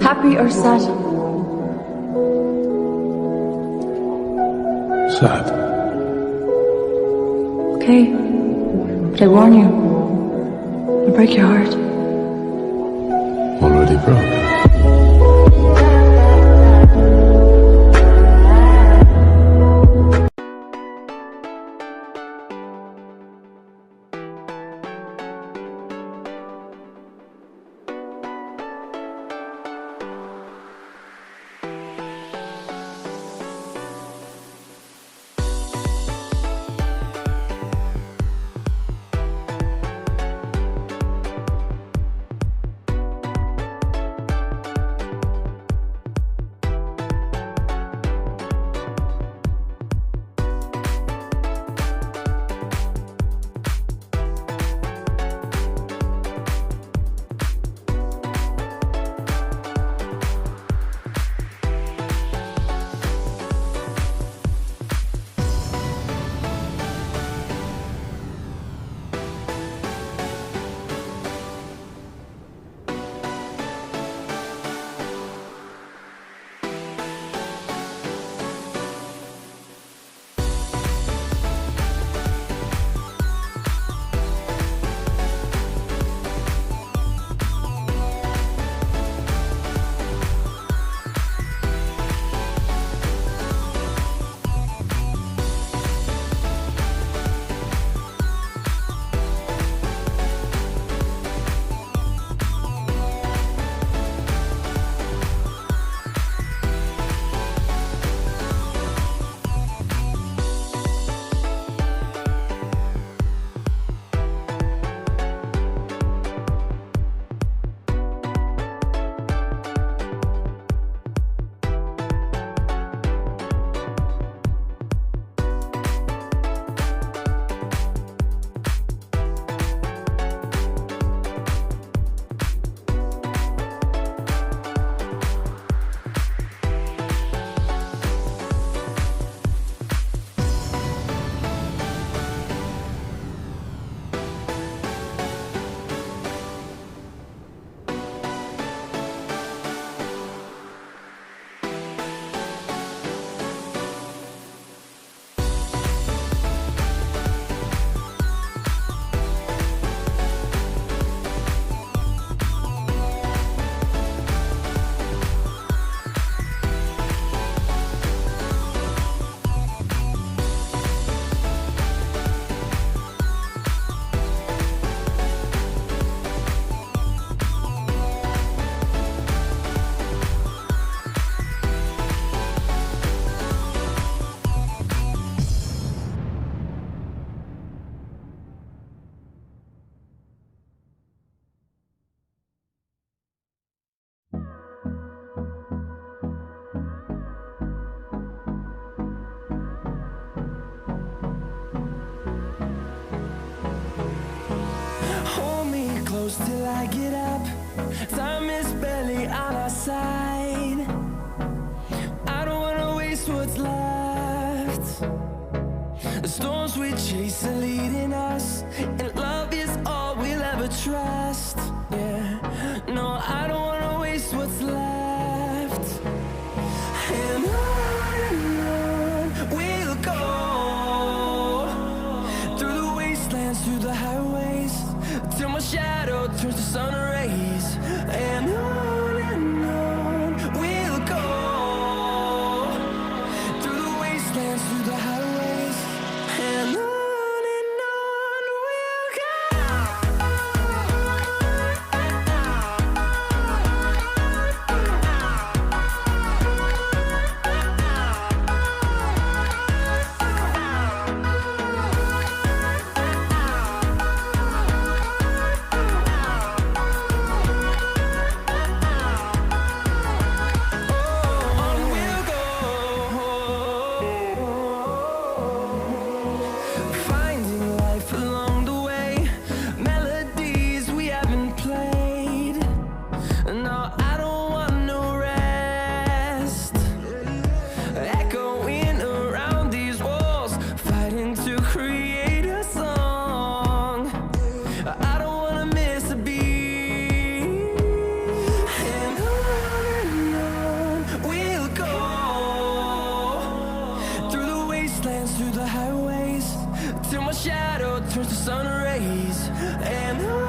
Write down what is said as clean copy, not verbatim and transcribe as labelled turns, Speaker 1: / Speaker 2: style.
Speaker 1: Happy or sad?
Speaker 2: Sad.
Speaker 1: Okay, but I warn you, I'll break your heart.
Speaker 2: Already broke.
Speaker 3: Close till I get up. Time is barely on our side. I don't wanna waste what's left. The storms we chase are leading us, and love is all we'll ever trust. Yeah, no, I don't wanna waste what's left. And on we'll go, through the wastelands, through the highways, till my shadow turns to sun rays. And on we'll go, through the wastelands, through the highways. And on we'll go. turns to sun rays, and